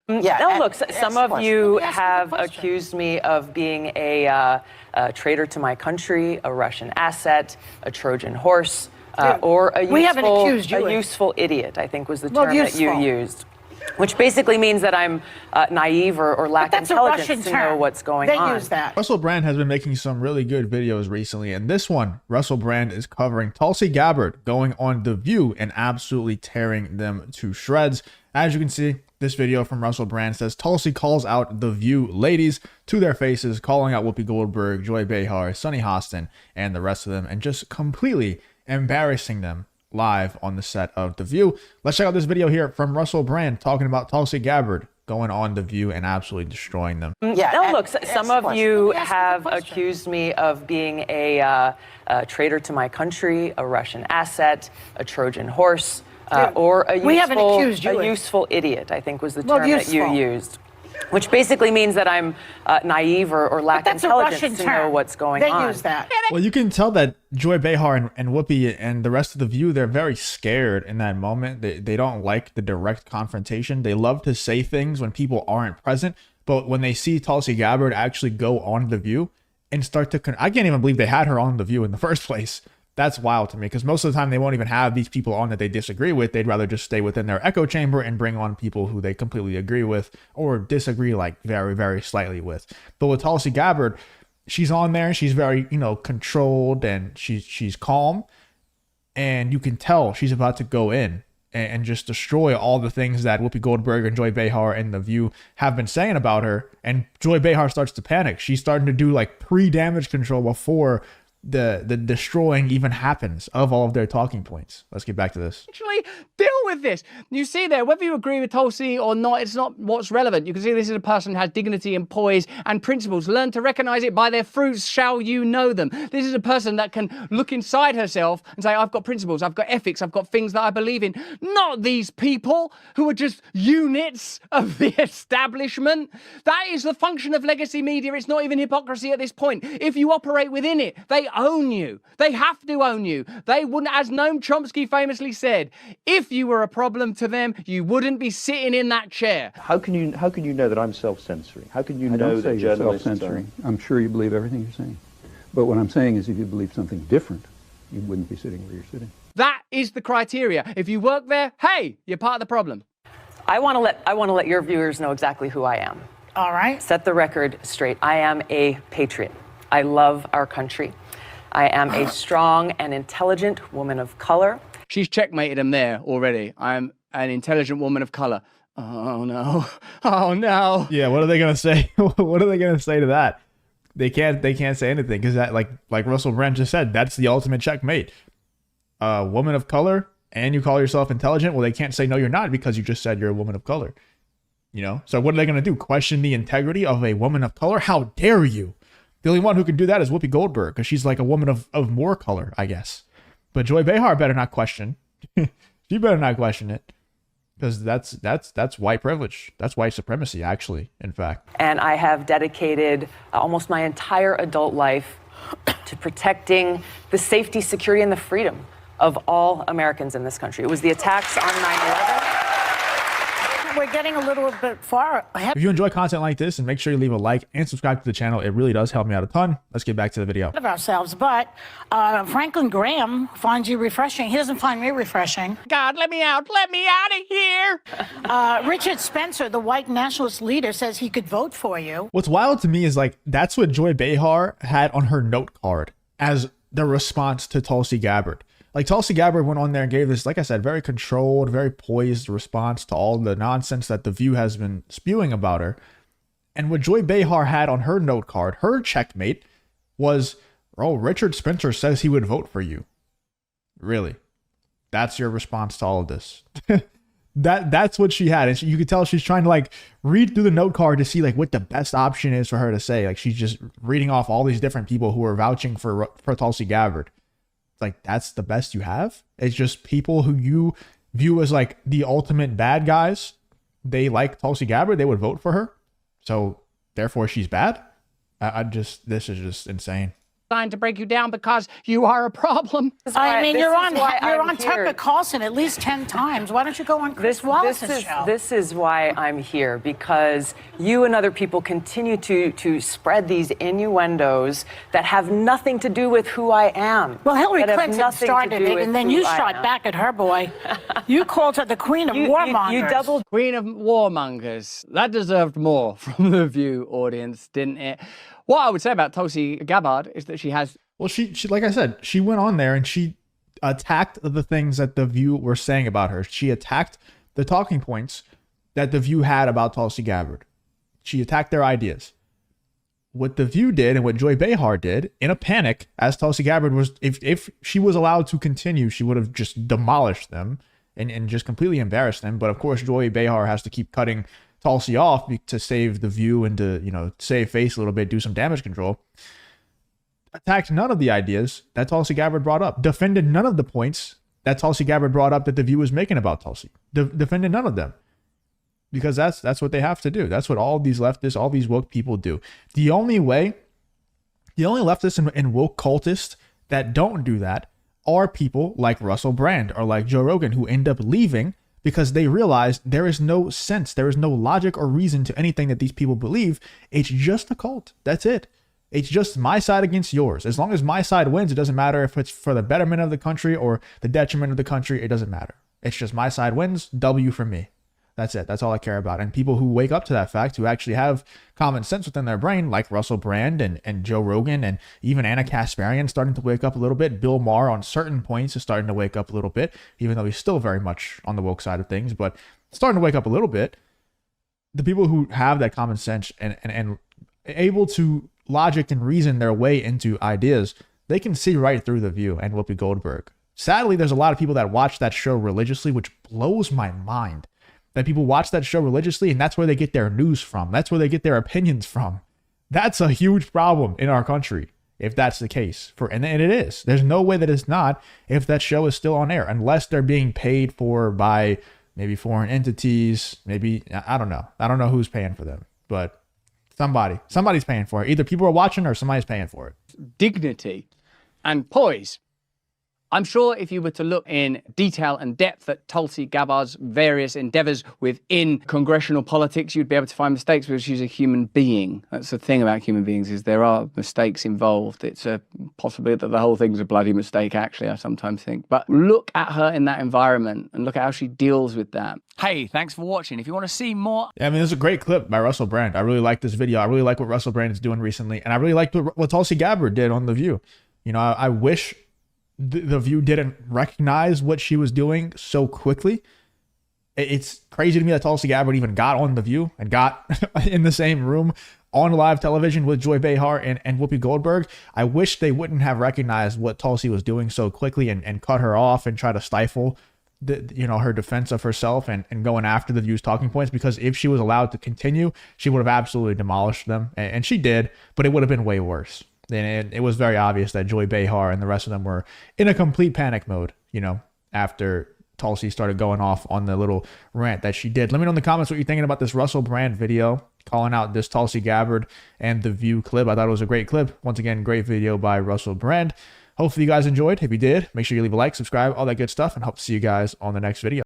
Yeah. No, look, some of you have accused me of being a traitor to my country, a Russian asset, a Trojan horse, or a useful idiot, I think was the term that you used. Which basically means that I'm naive or lack intelligence to know what's going on. They use that. Russell Brand has been making some really good videos recently, and this one, Russell Brand is covering Tulsi Gabbard going on The View and absolutely tearing them to shreds. As you can see, this video from Russell Brand says Tulsi calls out The View ladies to their faces, calling out Whoopi Goldberg, Joy Behar, Sunny Hostin, and the rest of them, and just completely embarrassing them live on the set of The View. Let's check out this video here from Russell Brand talking about Tulsi Gabbard going on The View and absolutely destroying them. Yeah. No, look, some of you have accused me of being a traitor to my country, a Russian asset, a Trojan horse, or a useful idiot, I think was the term that you used. Which basically means that I'm naive or lack intelligence to know what's going on. They use that. Well, you can tell that Joy Behar and Whoopi and the rest of The View, they're very scared in that moment. They don't like the direct confrontation. They love to say things when people aren't present. But when they see Tulsi Gabbard actually go on The View and start to... I can't even believe they had her on The View in the first place. That's wild to me, because most of the time they won't even have these people on that they disagree with. They'd rather just stay within their echo chamber and bring on people who they completely agree with or disagree like very, very slightly with. But with Tulsi Gabbard, she's on there. She's very, controlled, and she's calm. And you can tell she's about to go in and just destroy all the things that Whoopi Goldberg and Joy Behar and The View have been saying about her. And Joy Behar starts to panic. She's starting to do like pre-damage control before the destroying even happens of all of their talking points. Let's get back to this. Actually deal with this. You see there, whether you agree with Tulsi or not, it's not what's relevant. You can see this is a person who has dignity and poise and principles. Learn to recognize it. By their fruits shall you know them. This is a person that can look inside herself and say, I've got principles, I've got ethics, I've got things that I believe in. Not these people who are just units of the establishment. That is the function of legacy media. It's not even hypocrisy at this point. If you operate within it, they own you. They have to own you. They wouldn't, as Noam Chomsky famously said, if you were a problem to them, you wouldn't be sitting in that chair. How can you know that I'm self-censoring? How can you know that you're journalists self-censoring? I'm sure you believe everything you're saying. But what I'm saying is if you believe something different, you wouldn't be sitting where you're sitting. That is the criteria. If you work there, hey, you're part of the problem. I want to let your viewers know exactly who I am. All right. Set the record straight. I am a patriot. I love our country. I am a strong and intelligent woman of color. She's checkmated him there already. I'm an intelligent woman of color. Oh no. Oh no. Yeah, what are they gonna say? What are they gonna say to that? They can't say anything, because that, like Russell Brand just said, that's the ultimate checkmate. Woman of color, and you call yourself intelligent? Well, they can't say no, you're not, because you just said you're a woman of color. So what are they gonna do? Question the integrity of a woman of color? How dare you? The only one who can do that is Whoopi Goldberg, because she's like a woman of more color, I guess. But Joy Behar better not question. She better not question it, because that's white privilege. That's white supremacy, actually, in fact. And I have dedicated almost my entire adult life to protecting the safety, security, and the freedom of all Americans in this country. It was the attacks on 9/11. We're getting a little bit far ahead. If you enjoy content like this, and make sure you leave a like and subscribe to the channel, it really does help me out a ton. Let's get back to the video. Of ourselves, but Franklin Graham finds you refreshing. He doesn't find me refreshing. God, let me out of here. Richard Spencer, the white nationalist leader, says he could vote for you. What's wild to me is like, that's what Joy Behar had on her note card as the response to Tulsi Gabbard. Like, Tulsi Gabbard went on there and gave this, like I said, very controlled, very poised response to all the nonsense that The View has been spewing about her. And what Joy Behar had on her note card, her checkmate, was, oh, Richard Spencer says he would vote for you. Really? That's your response to all of this? That's what she had. And you could tell she's trying to like read through the note card to see like what the best option is for her to say. Like, she's just reading off all these different people who are vouching for Tulsi Gabbard. Like, that's the best you have? It's just people who you view as like the ultimate bad guys. They like Tulsi Gabbard. They would vote for her. So therefore she's bad. This is just insane. trying to break you down because you are a problem. I mean, you're on here. Tucker Carlson at least 10 times. Why don't you go on Chris Wallace's show? This is why I'm here, because you and other people continue to spread these innuendos that have nothing to do with who I am. Well, Hillary Clinton started it, and then you shot back at her, boy. You called her the queen of warmongers. You doubled. Queen of warmongers. That deserved more from the View audience, didn't it? What I would say about Tulsi Gabbard is that she has... Well, she like I said, she went on there and she attacked the things that the View were saying about her. She attacked the talking points that the View had about Tulsi Gabbard. She attacked their ideas. What the View did and what Joy Behar did in a panic, as Tulsi Gabbard was, if she was allowed to continue, she would have just demolished them and just completely embarrassed them. But of course, Joy Behar has to keep cutting Tulsi off to save the View and to, you know, save face a little bit, do some damage control. Attacked none of the ideas that Tulsi Gabbard brought up. Defended none of the points that Tulsi Gabbard brought up that the View was making about Tulsi. Defended none of them. Because that's what they have to do. That's what all these leftists, all these woke people do. The only leftists and woke cultists that don't do that are people like Russell Brand or like Joe Rogan, who end up leaving because they realize there is no sense, there is no logic or reason to anything that these people believe. It's just a cult. That's it. It's just my side against yours. As long as my side wins, it doesn't matter if it's for the betterment of the country or the detriment of the country. It doesn't matter. It's just my side wins. W for me. That's it. That's all I care about. And people who wake up to that fact, who actually have common sense within their brain, like Russell Brand and Joe Rogan and even Anna Kasparian starting to wake up a little bit. Bill Maher on certain points is starting to wake up a little bit, even though he's still very much on the woke side of things, but starting to wake up a little bit. The people who have that common sense and able to logic and reason their way into ideas, they can see right through the View and Whoopi Goldberg. Sadly, there's a lot of people that watch that show religiously, which blows my mind. That people watch that show religiously and that's where they get their news from. That's where they get their opinions from. That's a huge problem in our country if that's the case. And it is. There's no way that it's not if that show is still on air, unless they're being paid for by maybe foreign entities. Maybe, I don't know. I don't know who's paying for them, but somebody's paying for it. Either people are watching or somebody's paying for it. Dignity and poise. I'm sure if you were to look in detail and depth at Tulsi Gabbard's various endeavors within congressional politics, you'd be able to find mistakes because she's a human being. That's the thing about human beings, is there are mistakes involved. It's a possibility that the whole thing's a bloody mistake, actually, I sometimes think. But look at her in that environment and look at how she deals with that. Hey, thanks for watching. If you want to see more... Yeah, I mean, this is a great clip by Russell Brand. I really like this video. I really like what Russell Brand is doing recently. And I really liked what Tulsi Gabbard did on The View. You know, I wish... The View didn't recognize what she was doing so quickly. It's crazy to me that Tulsi Gabbard even got on The View and got in the same room on live television with Joy Behar and Whoopi Goldberg. I wish they wouldn't have recognized what Tulsi was doing so quickly and cut her off and try to stifle her defense of herself and going after The View's talking points, because if she was allowed to continue, she would have absolutely demolished them. And she did, but it would have been way worse. And it was very obvious that Joy Behar and the rest of them were in a complete panic mode, after Tulsi started going off on the little rant that she did. Let me know in the comments what you're thinking about this Russell Brand video calling out this Tulsi Gabbard and The View clip. I thought it was a great clip. Once again, great video by Russell Brand. Hopefully you guys enjoyed. If you did, make sure you leave a like, subscribe, all that good stuff, and hope to see you guys on the next video.